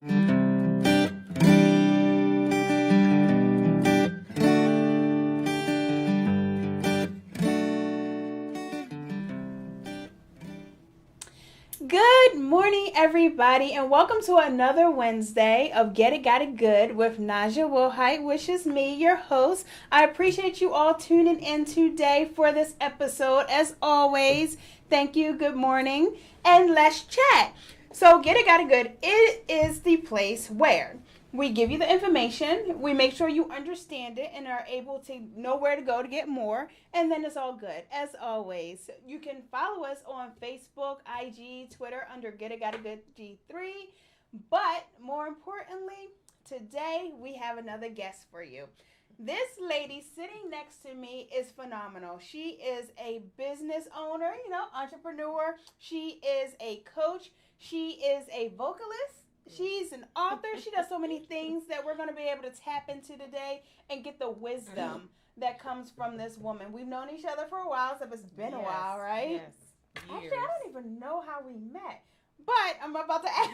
Good morning, everybody, and welcome to another Wednesday of Get It Got It Good with Naja Wilhite, which is me, your host. I appreciate you all tuning in today for this episode. As always, thank you, good morning, and let's chat. So, Get It Got It Good, it is the place where we give you the information, we make sure you understand it and are able to know where to go to get more, and then it's all good. As always, you can follow us on Facebook, IG, Twitter under Get It Got It Good G3. But more importantly, today we have another guest for you. This lady sitting next to me is phenomenal. She is a business owner, entrepreneur. She is a coach. She is a vocalist. She's an author. She does so many things that we're going to be able to tap into today and get the wisdom that comes from this woman. We've known each other for a while, so it's been a while, right? Yes. Actually, I don't even know how we met. But I'm about to ask.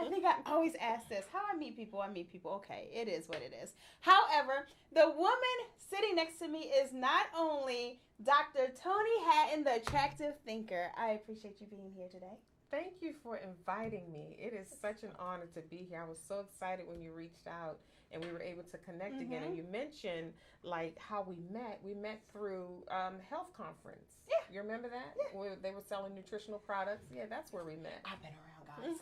I think I always ask this. How I meet people, Okay, it is what it is. However, the woman sitting next to me is not only Dr. Toni Hatton, the attractive thinker. I appreciate you being here today. Thank you for inviting me. It is such an honor to be here. I was so excited when you reached out and we were able to connect again. And you mentioned like how we met. We met through health conference. Yeah. You remember that? Yeah. Where they were selling nutritional products. Yeah, that's where we met. I've been around, guys.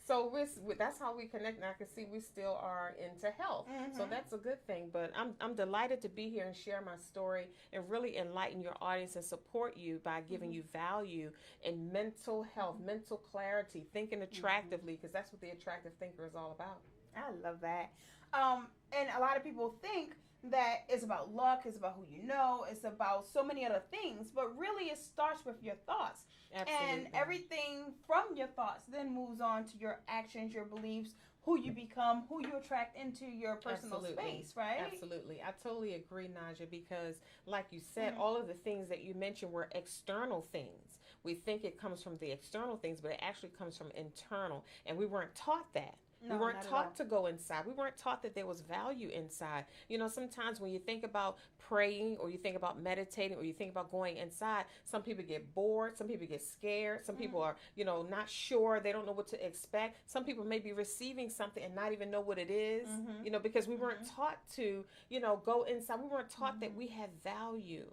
So that's how we connect, and I can see we still are into health. So that's a good thing. But I'm delighted to be here and share my story and really enlighten your audience and support you by giving you value in mental health, mental clarity, thinking attractively, because that's what the attractive thinker is all about. I love that. And a lot of people think that it's about luck, it's about who you know, it's about so many other things, but really it starts with your thoughts. Absolutely. And everything from your thoughts then moves on to your actions, your beliefs, who you become, who you attract into your personal space, right? Absolutely. I totally agree, Naja, because like you said, all of the things that you mentioned were external things. We think it comes from the external things, but it actually comes from internal, and we weren't taught that. No, we weren't taught to go inside. We weren't taught that there was value inside. You know, sometimes when you think about praying or you think about meditating or you think about going inside, some people get bored. Some people get scared. Some people are, not sure. They don't know what to expect. Some people may be receiving something and not even know what it is, because we weren't taught to, go inside. We weren't taught that we had value.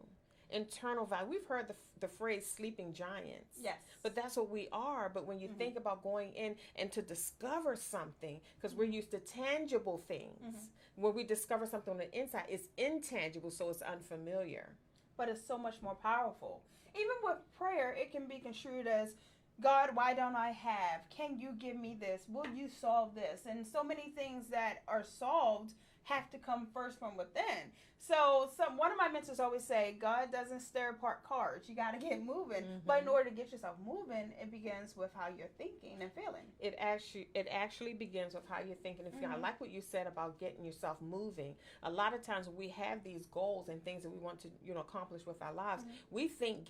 Internal value. We've heard the phrase sleeping giants. Yes. But that's what we are. But when you think about going in and to discover something, because we're used to tangible things, when we discover something on the inside, it's intangible, so it's unfamiliar. But it's so much more powerful. Even with prayer, it can be construed as, God, why don't I have? Can you give me this? Will you solve this? And so many things that are solved have to come first from within. So one of my mentors always say, God doesn't stare apart cards. You got to get moving. But in order to get yourself moving, it begins with how you're thinking and feeling. It actually begins with how you're thinking and feeling. I like what you said about getting yourself moving. A lot of times when we have these goals and things that we want to accomplish with our lives, we think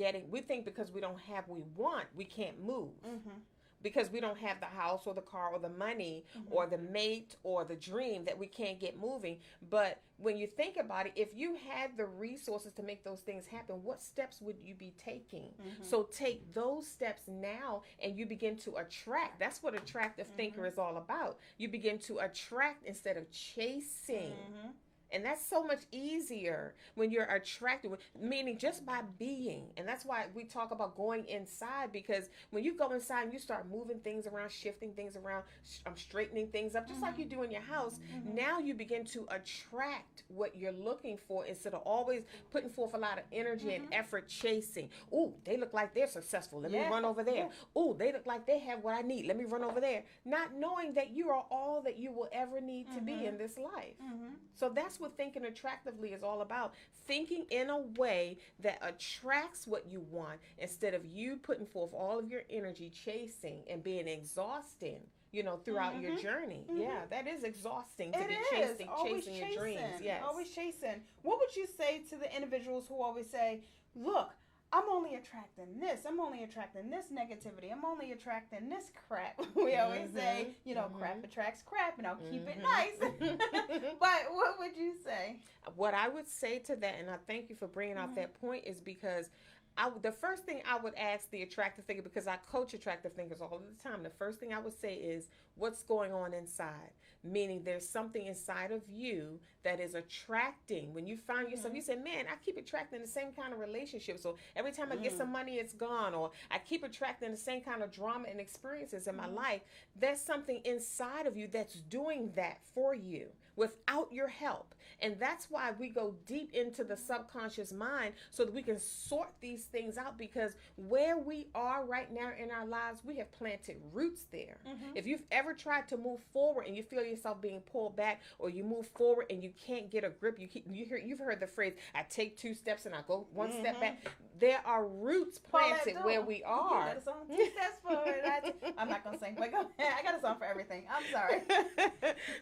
because we don't have what we want, we can't move. Because we don't have the house or the car or the money or the mate or the dream, that we can't get moving. But when you think about it, if you had the resources to make those things happen, what steps would you be taking? So take those steps now and you begin to attract. That's what attractive thinker is all about. You begin to attract instead of chasing. And that's so much easier when you're attracted, meaning just by being. And that's why we talk about going inside, because when you go inside and you start moving things around, shifting things around, straightening things up, just like you do in your house, now you begin to attract what you're looking for instead of always putting forth a lot of energy and effort chasing. Ooh, they look like they're successful. Let me run over there. Ooh, they look like they have what I need. Let me run over there. Not knowing that you are all that you will ever need to be in this life. So that's what thinking attractively is all about. Thinking in a way that attracts what you want instead of you putting forth all of your energy chasing and being exhausting, throughout your journey. Yeah, that is exhausting to be chasing your dreams. Yes. Always chasing. What would you say to the individuals who always say, look, I'm only attracting this. I'm only attracting this negativity. I'm only attracting this crap. We always say, crap attracts crap, and I'll keep it nice. But what would you say? What I would say to that, and I thank you for bringing out that point, is because the first thing I would ask the attractive thinker, because I coach attractive thinkers all the time, the first thing I would say is, what's going on inside? Meaning there's something inside of you that is attracting. When you find yourself, you say, man, I keep attracting the same kind of relationship. So every time I get some money, it's gone. Or I keep attracting the same kind of drama and experiences in my life. There's something inside of you that's doing that for you without your help. And that's why we go deep into the subconscious mind, so that we can sort these things out, because where we are right now in our lives, we have planted roots there. If you've ever tried to move forward and you feel yourself being pulled back, or you move forward and you can't get a grip, you've heard the phrase, I take 2 steps and I go 1 step back. There are roots planted where we are. You got a song, 2 steps forward. I'm not going to sing, but go ahead. I got a song for everything. I'm sorry.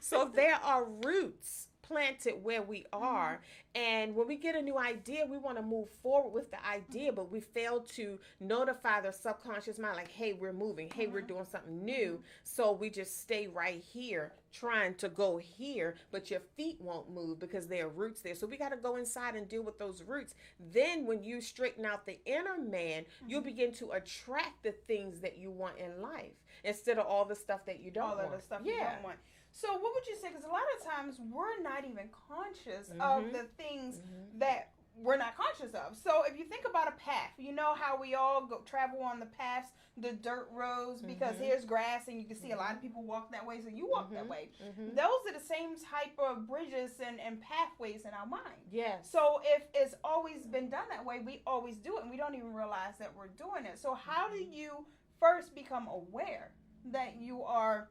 So there are roots planted where we are, and when we get a new idea, we want to move forward with the idea, but we fail to notify the subconscious mind, like, hey, we're moving, hey, we're doing something new. So we just stay right here trying to go here, but your feet won't move because there are roots there. So we got to go inside and deal with those roots. Then when you straighten out the inner man, you'll begin to attract the things that you want in life, instead of all the stuff that you don't want. All of the stuff you don't want. So what would you say? Because a lot of times we're not even conscious of the things that we're not conscious of. So if you think about a path, you know how we all travel on the paths, the dirt roads, because here's grass and you can see a lot of people walk that way, so you walk that way. Those are the same type of bridges and pathways in our mind. Yes. So if it's always been done that way, we always do it and we don't even realize that we're doing it. So how do you first become aware that you are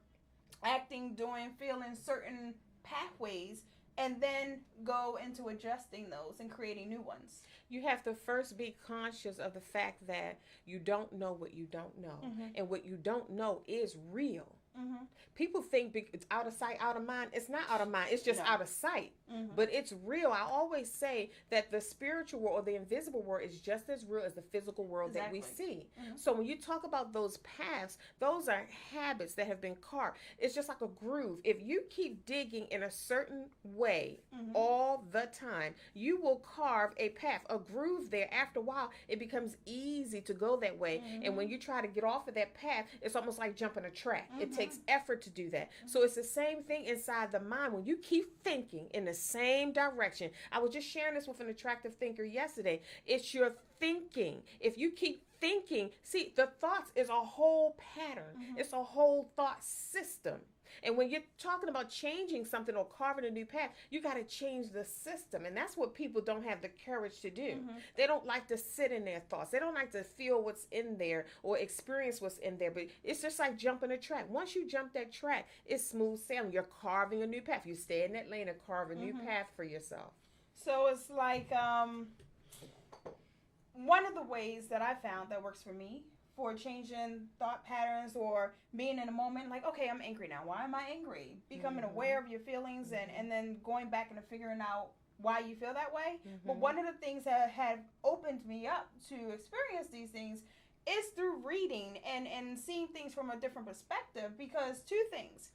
acting, doing, feeling certain pathways, and then go into adjusting those and creating new ones? You have to first be conscious of the fact that you don't know what you don't know. And what you don't know is real. People think it's out of sight, out of mind. It's not out of mind. It's just out of sight. But it's real. I always say that the spiritual world, or the invisible world, is just as real as the physical world that we see. So when you talk about those paths, those are habits that have been carved. It's just like a groove. If you keep digging in a certain way all the time, you will carve a path, a groove there. After a while, it becomes easy to go that way. And when you try to get off of that path, it's almost like jumping a track. It takes effort to do that. So it's the same thing inside the mind. When you keep thinking in the same direction, I was just sharing this with an attractive thinker yesterday. It's your thinking. If you keep thinking, see, the thoughts is a whole pattern. It's a whole thought system. And when you're talking about changing something or carving a new path, you got to change the system. And that's what people don't have the courage to do. They don't like to sit in their thoughts. They don't like to feel what's in there or experience what's in there. But it's just like jumping a track. Once you jump that track, it's smooth sailing. You're carving a new path. You stay in that lane and carve a new path for yourself. So it's like one of the ways that I found that works for me for changing thought patterns or being in a moment, like, okay, I'm angry now. Why am I angry? Becoming aware of your feelings and then going back and figuring out why you feel that way. But one of the things that have opened me up to experience these things is through reading and seeing things from a different perspective. Because two things,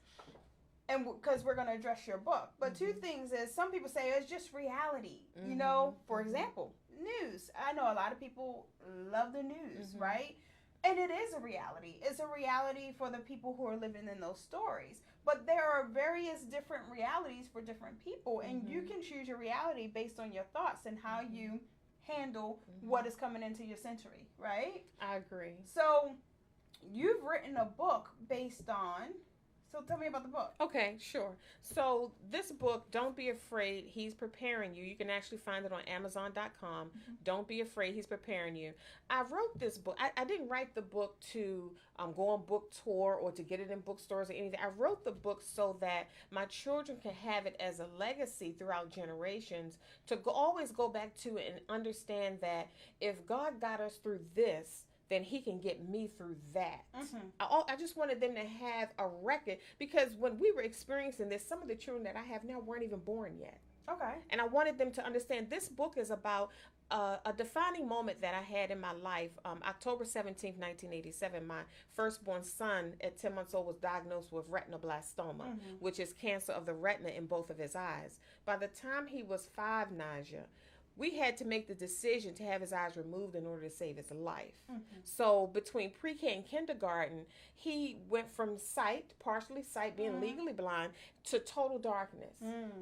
and because we're going to address your book, but two things is, some people say it's just reality. You know, for example, news. I know a lot of people love the news, right? And it is a reality. It's a reality for the people who are living in those stories. But there are various different realities for different people. And you can choose your reality based on your thoughts and how you handle what is coming into your century, right? I agree. So you've written a book based on... So tell me about the book. Okay, sure. So this book, Don't Be Afraid, He's Preparing You. You can actually find it on Amazon.com. Don't Be Afraid, He's Preparing You. I wrote this book. I didn't write the book to go on book tour or to get it in bookstores or anything. I wrote the book so that my children can have it as a legacy throughout generations, to always go back to it and understand that if God got us through this, then he can get me through that. I just wanted them to have a record, because when we were experiencing this, some of the children that I have now weren't even born yet. Okay. And I wanted them to understand this book is about a defining moment that I had in my life. October 17th, 1987, my firstborn son at 10 months old was diagnosed with retinoblastoma, which is cancer of the retina in both of his eyes. By the time he was 5, Naja, we had to make the decision to have his eyes removed in order to save his life. So between pre-K and kindergarten, he went from sight, partially sight, being legally blind, to total darkness.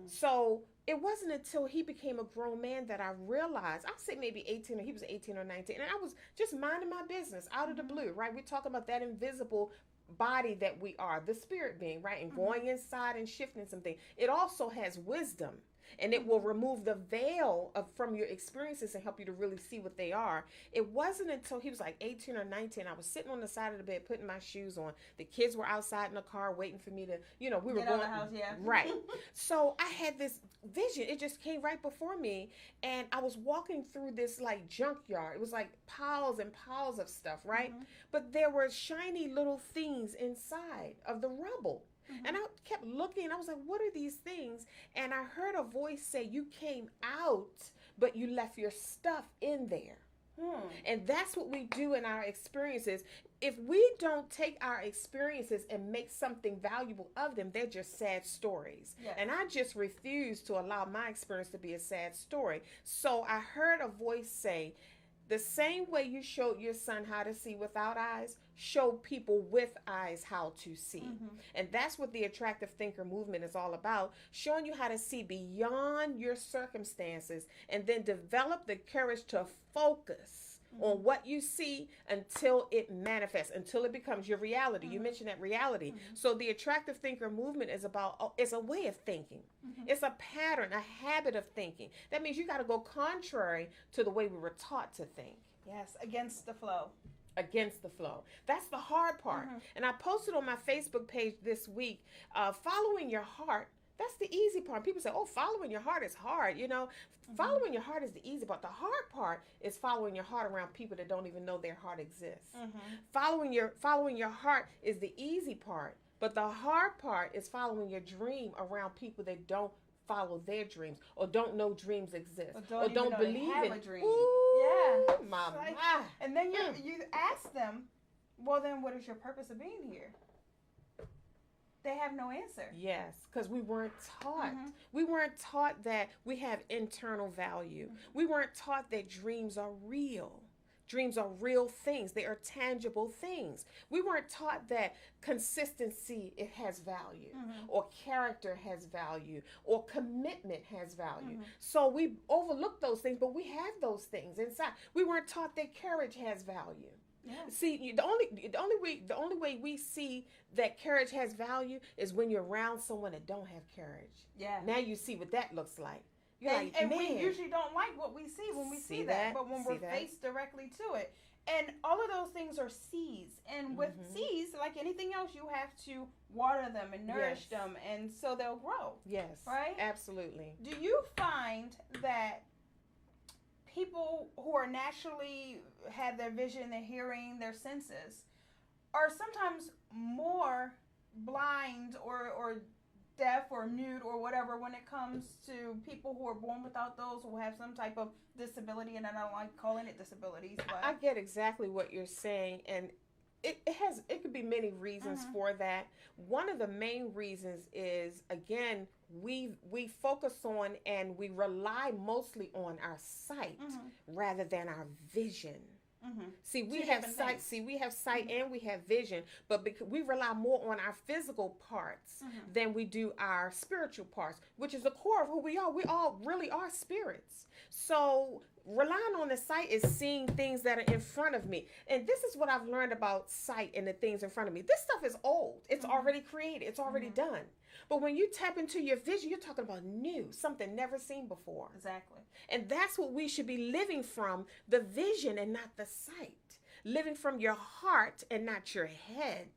So it wasn't until he became a grown man that I realized, I'll say maybe 18, or he was 18 or 19, and I was just minding my business out of the blue, right? We're talking about that invisible body that we are, the spirit being, right? And going inside and shifting something. It also has wisdom. And it will remove the veil from your experiences and help you to really see what they are. It wasn't until he was like 18 or 19, I was sitting on the side of the bed putting my shoes on. The kids were outside in the car waiting for me to, we were Get going out of the house, yeah. Right. So I had this vision. It just came right before me, and I was walking through this like junkyard. It was like piles and piles of stuff, right? But there were shiny little things inside of the rubble. And I kept looking. I was like, what are these things? And I heard a voice say, you came out, but you left your stuff in there. And that's what we do in our experiences. If we don't take our experiences and make something valuable of them, they're just sad stories. Yes. And I just refuse to allow my experience to be a sad story. So I heard a voice say, the same way you showed your son how to see without eyes, show people with eyes how to see. And that's what the attractive thinker movement is all about, showing you how to see beyond your circumstances and then develop the courage to focus on what you see until it manifests, until it becomes your reality. You mentioned that reality. So the attractive thinker movement is about, it's a way of thinking. It's a pattern, a habit of thinking. That means you got to go contrary to the way we were taught to think. Yes, against the flow. Against the flow. That's the hard part. And I posted on my Facebook page this week, following your heart. That's the easy part. People say, oh, following your heart is hard. Following your heart is the easy part. The hard part is following your heart around people that don't even know their heart exists. Following your heart is the easy part. But the hard part is following your dream around people that don't follow their dreams or don't know dreams exist or don't believe in a dream. Ooh, Yeah. My. And then you ask them, well, then what is your purpose of being here? They have no answer. Yes, because we weren't taught. We weren't taught that we have internal value. We weren't taught that dreams are real. Dreams are real things. They are tangible things. We weren't taught that consistency, it has value, or character has value, or commitment has value. So we overlook those things, but we have those things inside. We weren't taught that courage has value. Yeah. See, the only way we see that courage has value is when you're around someone that don't have courage. Yeah. Now you see what that looks like. And we usually don't like what we see when we see that. But when we're faced directly to it. And all of those things are seeds. And with seeds, like anything else, you have to water them and nourish them. And so they'll grow. Yes. Right? Absolutely. Do you find that people who are naturally have their vision, their hearing, their senses are sometimes more blind or deaf or mute or whatever when it comes to people who are born without those, who have some type of disability? And I don't like calling it disabilities, but I get exactly what you're saying, and it could be many reasons for that. One of the main reasons is, again, we focus on and we rely mostly on our sight rather than our vision. See, we have sight. See, we have sight and we have vision, but because we rely more on our physical parts than we do our spiritual parts, which is the core of who we are. We all really are spirits. So relying on the sight is seeing things that are in front of me. And this is what I've learned about sight and the things in front of me. This stuff is old. It's already created. It's already done. But when you tap into your vision, you're talking about new, something never seen before. Exactly. And that's what we should be living from, the vision and not the sight. Living from your heart and not your head.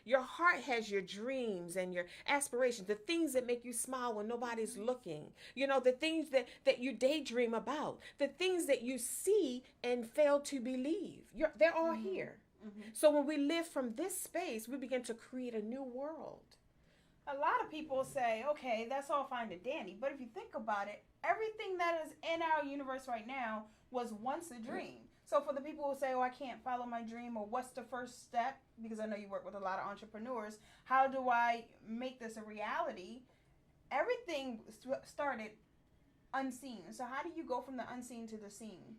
Your heart has your dreams and your aspirations, the things that make you smile when nobody's looking. The things that you daydream about, the things that you see and fail to believe. They're all here. So when we live from this space, we begin to create a new world. A lot of people say, okay, that's all fine and dandy. But if you think about it, everything that is in our universe right now was once a dream. So for the people who say, oh, I can't follow my dream, or what's the first step? Because I know you work with a lot of entrepreneurs. How do I make this a reality? Everything started unseen. So how do you go from the unseen to the seen?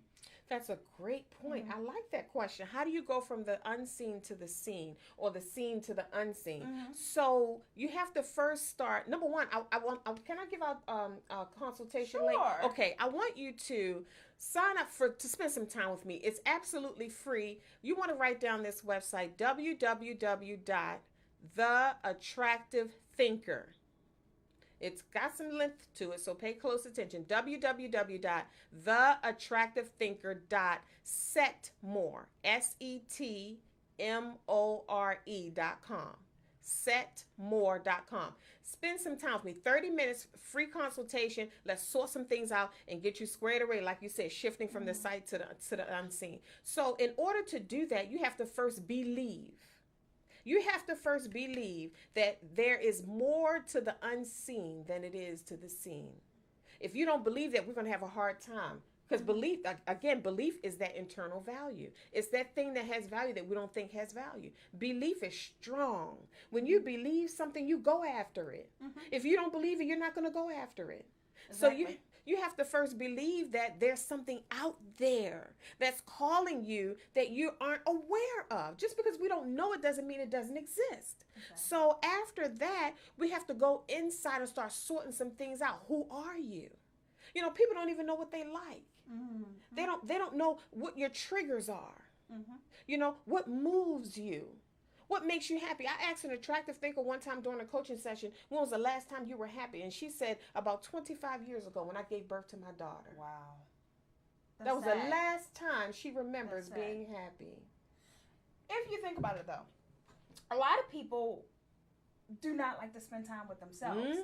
That's a great point. I like that question. How do you go from the unseen to the seen, or the seen to the unseen? So you have to first start. Number one, I want. Can I give out a consultation link? Okay, I want you to sign up to spend some time with me. It's absolutely free. You want to write down this website, www.theattractivethinker. It's got some length to it, so pay close attention. www.theattractivethinker.setmore, setmore.com. Setmore.com. Spend some time with me. 30 minutes, free consultation. Let's sort some things out and get you squared away, like you said, shifting from the sight to the unseen. So in order to do that, you have to first believe. You have to first believe that there is more to the unseen than it is to the seen. If you don't believe that, we're going to have a hard time. Because belief is that internal value. It's that thing that has value that we don't think has value. Belief is strong. When you believe something, you go after it. If you don't believe it, you're not going to go after it. Exactly. So you have to first believe that there's something out there that's calling you that you aren't aware of. Just because we don't know it doesn't mean it doesn't exist. Okay. So after that, we have to go inside and start sorting some things out. Who are you? You know, people don't even know what they like. They don't know what your triggers are. You know, what moves you. What makes you happy? I asked an attractive thinker one time during a coaching session, when was the last time you were happy? And she said, about 25 years ago when I gave birth to my daughter. Wow. That was sad. The last time she remembers being happy. If you think about it, though, a lot of people do not like to spend time with themselves.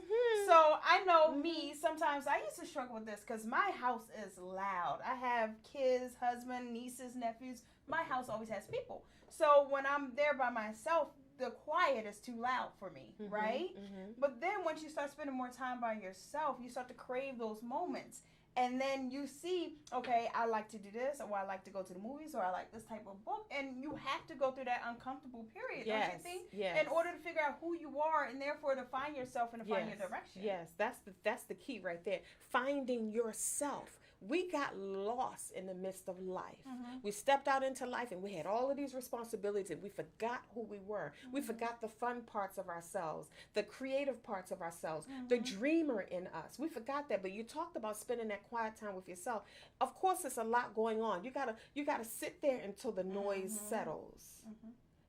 So I know me, sometimes I used to struggle with this because my house is loud. I have kids, husband, nieces, nephews. My house always has people. So when I'm there by myself, the quiet is too loud for me, right? But then once you start spending more time by yourself, you start to crave those moments. And then you see, okay, I like to do this, or I like to go to the movies, or I like this type of book. And you have to go through that uncomfortable period, don't you think? In order to figure out who you are and therefore to find yourself and to find your direction. Yes, that's the key right there. Finding yourself. We got lost in the midst of life. We stepped out into life and we had all of these responsibilities and we forgot who we were. We forgot the fun parts of ourselves, the creative parts of ourselves, the dreamer in us. We forgot that. But you talked about spending that quiet time with yourself. Of course, there's a lot going on. You gotta sit there until the noise settles.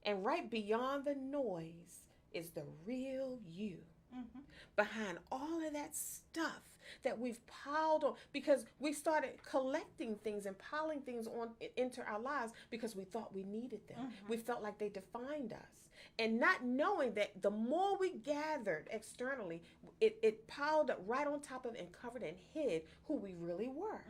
And right beyond the noise is the real you. Behind all of that stuff that we've piled on, because we started collecting things and piling things on into our lives because we thought we needed them. We felt like they defined us. And not knowing that the more we gathered externally, it piled up right on top of and covered and hid who we really were.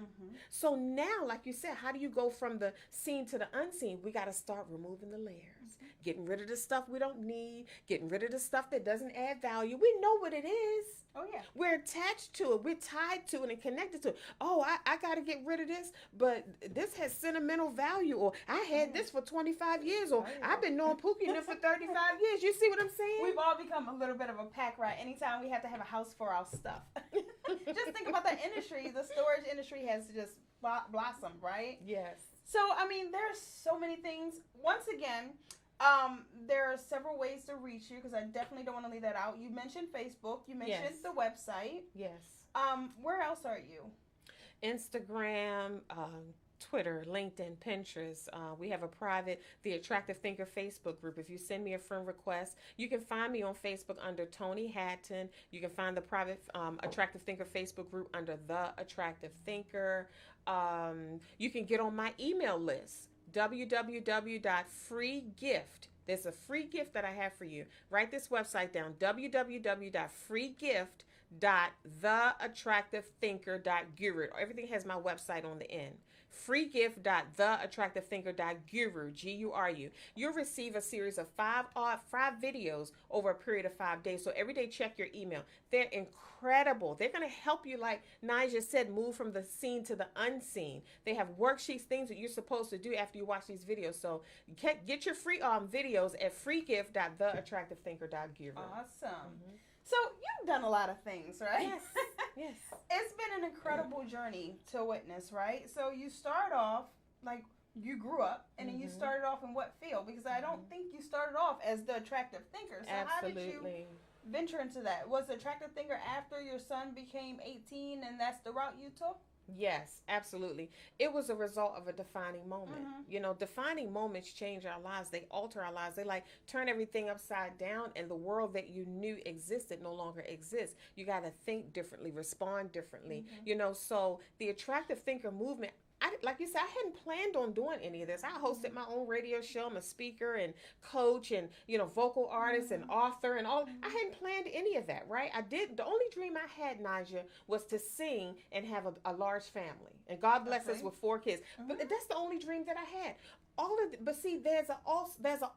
So now, like you said, how do you go from the seen to the unseen? We got to start removing the layers, getting rid of the stuff we don't need, getting rid of the stuff that doesn't add value. We know what it is. Oh, yeah. We're attached to it. We're tied to it and connected to it. Oh, I got to get rid of this, but this has sentimental value. Or I had this for 25 years. Or I've been knowing Pookie for 35 years. You see what I'm saying? We've all become a little bit of a pack rat. Anytime we have to have a house for our stuff. Just think about the industry. The storage industry has just blossomed, right? Yes. So, I mean, there's so many things. Once again, there are several ways to reach you because I definitely don't want to leave that out. You mentioned Facebook. You mentioned the website. Yes. Where else are you? Instagram, Twitter, LinkedIn, Pinterest. We have a private The Attractive Thinker Facebook group. If you send me a friend request, you can find me on Facebook under Toni Hatton. You can find the private Attractive Thinker Facebook group under The Attractive Thinker. You can get on my email list. www.freegift. There's a free gift that I have for you. Write this website down, www.freegift.theattractivethinker.guru. Everything has my website on the end. freegift.theattractivethinker.guru, Guru. You'll receive a series of five videos over a period of 5 days. So every day, check your email. They're incredible. They're going to help you, like Nigel said, move from the seen to the unseen. They have worksheets, things that you're supposed to do after you watch these videos. So get your free videos at freegift.theattractivethinker.guru. Awesome. So you've done a lot of things, right? Yes. Yes. It's been an incredible journey to witness, right? So you start off like you grew up, and then you started off in what field? Because I don't think you started off as the attractive thinker. So Absolutely. how did you venture into that? Was the attractive thinker after your son became 18, and that's the route you took? Yes, absolutely. It was a result of a defining moment. You know, defining moments change our lives. They alter our lives. They like turn everything upside down, and the world that you knew existed no longer exists. You got to think differently, respond differently. You know, so the attractive thinker movement, like you said, I hadn't planned on doing any of this. I hosted my own radio show. I'm a speaker and coach and, you know, vocal artist and author and all. I hadn't planned any of that, right? The only dream I had, Naja, was to sing and have a large family. And God bless us with 4 kids. But that's the only dream that I had. But see, there's an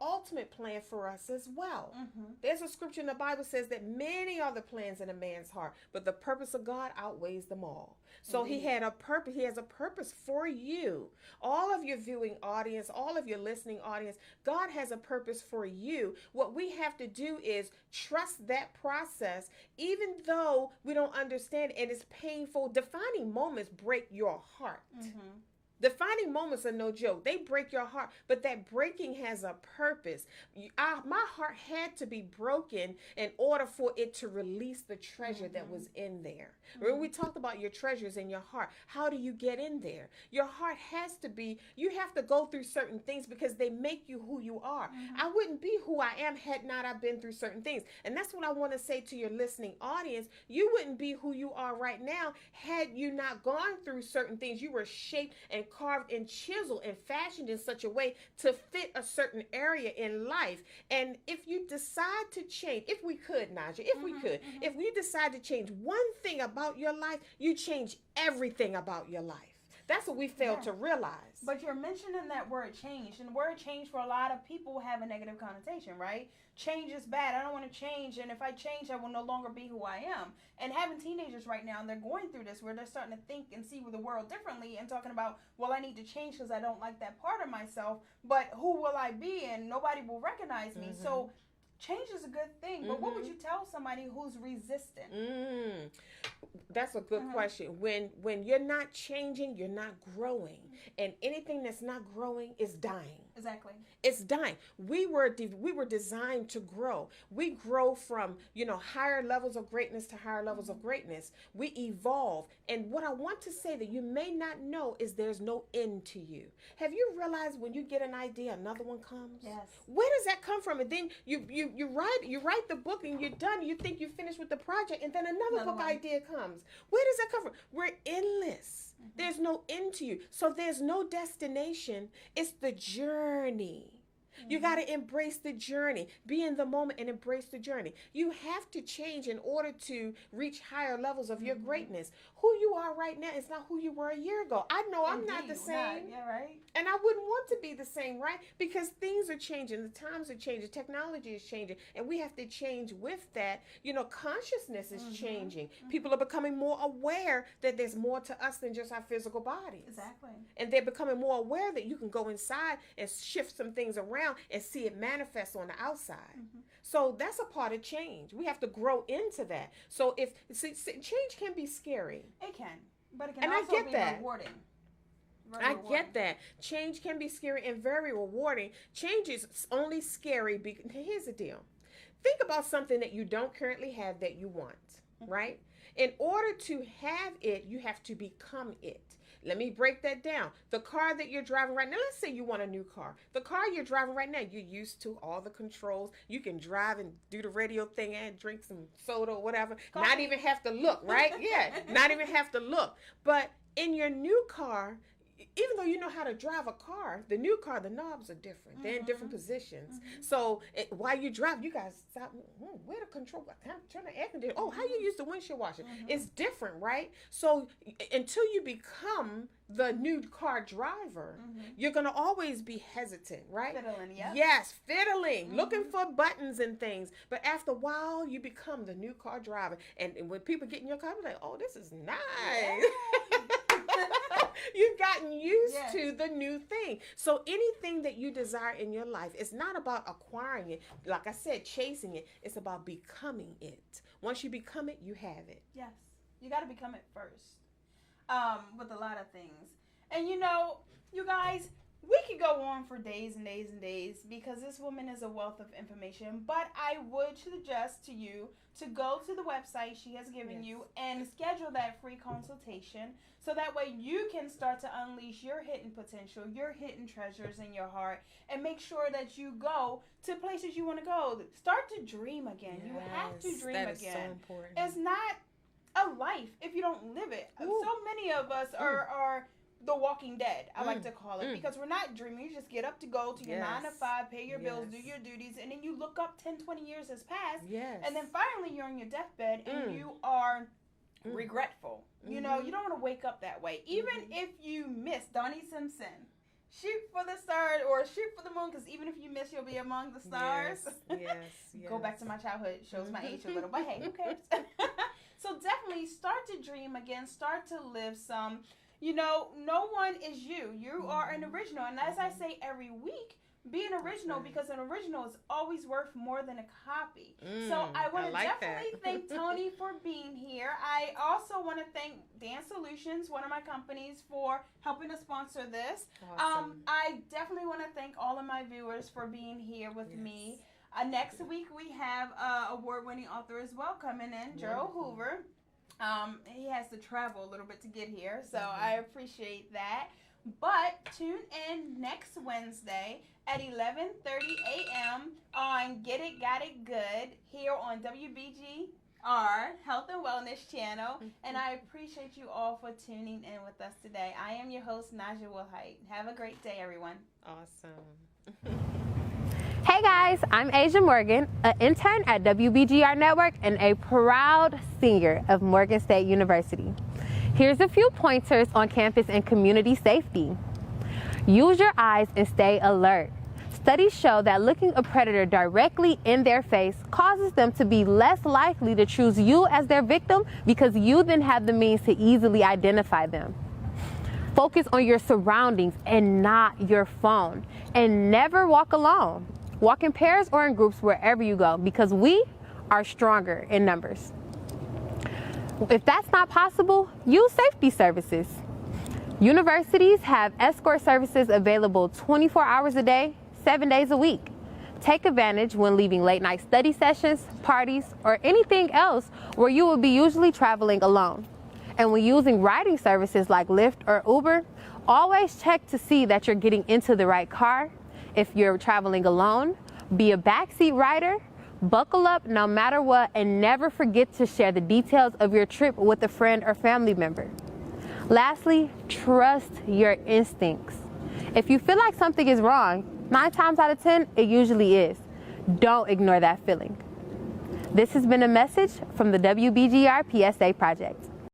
ultimate plan for us as well. There's a scripture in the Bible says that many are the plans in a man's heart, but the purpose of God outweighs them all. So He had a purpose. He has a purpose for you. All of your viewing audience, all of your listening audience, God has a purpose for you. What we have to do is trust that process, even though we don't understand it and it's painful. Defining moments break your heart. Defining moments are no joke. They break your heart, but that breaking has a purpose. My heart had to be broken in order for it to release the treasure that was in there. Remember, we talked about your treasures in your heart. How do you get in there? Your heart has to be, you have to go through certain things because they make you who you are. I wouldn't be who I am had not I been through certain things. And that's what I want to say to your listening audience. You wouldn't be who you are right now had you not gone through certain things. You were shaped and carved and chiseled and fashioned in such a way to fit a certain area in life. And if you decide to change, if we could, Naja, if we decide to change one thing about your life, you change everything about your life. That's what we fail to realize. But you're mentioning that word change, and the word change for a lot of people have a negative connotation, right? Change is bad. I don't want to change, and if I change, I will no longer be who I am. And having teenagers right now, and they're going through this where they're starting to think and see the world differently and talking about, well, I need to change because I don't like that part of myself, but who will I be? And nobody will recognize me. So change is a good thing, but what would you tell somebody who's resistant? That's a good question. When you're not changing, you're not growing. And anything that's not growing is dying. Exactly. It's dying. We were designed to grow. We grow from, higher levels of greatness to higher levels of greatness. We evolve. And what I want to say that you may not know is there's no end to you. Have you realized when you get an idea, another one comes? Yes. Where does that come from? And then you write the book and you're done. You think you finished with the project, and then another book idea comes. Where does that come from? We're endless. There's no end to you. So there's no destination. It's the journey. You got to embrace the journey. Be in the moment and embrace the journey. You have to change in order to reach higher levels of your greatness. Who you are right now is not who you were a year ago. I know I'm not the same. Yeah, right. And I wouldn't want to be the same, right? Because things are changing. The times are changing. Technology is changing. And we have to change with that. Consciousness is changing. People are becoming more aware that there's more to us than just our physical bodies. Exactly. And they're becoming more aware that you can go inside and shift some things around and see it manifest on the outside. So that's a part of change. We have to grow into that. So change can be scary. It can, but it can also be rewarding. I get that. Change can be scary and very rewarding. Change is only scary because here's the deal. Think about something that you don't currently have that you want, right? In order to have it, you have to become it. Let me break that down. The car that you're driving right now, let's say you want a new car. The car you're driving right now, you're used to all the controls. You can drive and do the radio thing and drink some soda or whatever. Coffee. Not even have to look, right? Yeah, not even have to look. But in your new car, even though you know how to drive a car, the new car, the knobs are different. They're in different positions. So while you drive, you guys stop. Where the control? Turn the air conditioner. Oh, how you use the windshield washer? It's different, right? So until you become the new car driver, you're gonna always be hesitant, right? Fiddling, yeah. Yes, fiddling, looking for buttons and things. But after a while, you become the new car driver, and when people get in your car, they're like, "Oh, this is nice." You've gotten used to the new thing. So anything that you desire in your life, it's not about acquiring it. Like I said, chasing it. It's about becoming it. Once you become it, you have it. Yes. You got to become it first. With a lot of things. And you guys, we could go on for days and days and days because this woman is a wealth of information. But I would suggest to you to go to the website she has given you and schedule that free consultation so that way you can start to unleash your hidden potential, your hidden treasures in your heart, and make sure that you go to places you want to go. Start to dream again. You have to dream again. That is so important. It's not a life if you don't live it. Ooh. So many of us are the Walking Dead, I like to call it, because we're not dreaming. You just get up to go to your 9 to 5, pay your bills, do your duties, and then you look up 10, 20 years has passed, and then finally you're on your deathbed and you are regretful. You know, you don't want to wake up that way. Even if you miss Donnie Simpson, shoot for the stars or shoot for the moon, because even if you miss, you'll be among the stars. Yes. Go back to my childhood. Shows my age a little, but hey, who cares? So definitely start to dream again. Start to live some. You know, no one is you. You are an original. And as I say every week, be an original because an original is always worth more than a copy. So I want to definitely thank Toni for being here. I also want to thank Dance Solutions, one of my companies, for helping to sponsor this. Awesome. I definitely want to thank all of my viewers for being here with me. Next week, we have award-winning author as well coming in, Gerald Hoover. He has to travel a little bit to get here, so I appreciate that. But tune in next Wednesday at 11:30 a.m. on Get It, Got It Good here on WBGR Health and Wellness Channel. And I appreciate you all for tuning in with us today. I am your host, Naja Wilhite. Have a great day, everyone. Awesome. Hey guys, I'm Asia Morgan, an intern at WBGR Network and a proud senior of Morgan State University. Here's a few pointers on campus and community safety. Use your eyes and stay alert. Studies show that looking a predator directly in their face causes them to be less likely to choose you as their victim because you then have the means to easily identify them. Focus on your surroundings and not your phone. And never walk alone. Walk in pairs or in groups wherever you go because we are stronger in numbers. If that's not possible, use safety services. Universities have escort services available 24 hours a day, 7 days a week. Take advantage when leaving late night study sessions, parties, or anything else where you will be usually traveling alone. And when using riding services like Lyft or Uber, always check to see that you're getting into the right car. If you're traveling alone, be a backseat rider, buckle up no matter what, and never forget to share the details of your trip with a friend or family member. Lastly, trust your instincts. If you feel like something is wrong, 9 times out of 10, it usually is. Don't ignore that feeling. This has been a message from the WBGR PSA Project.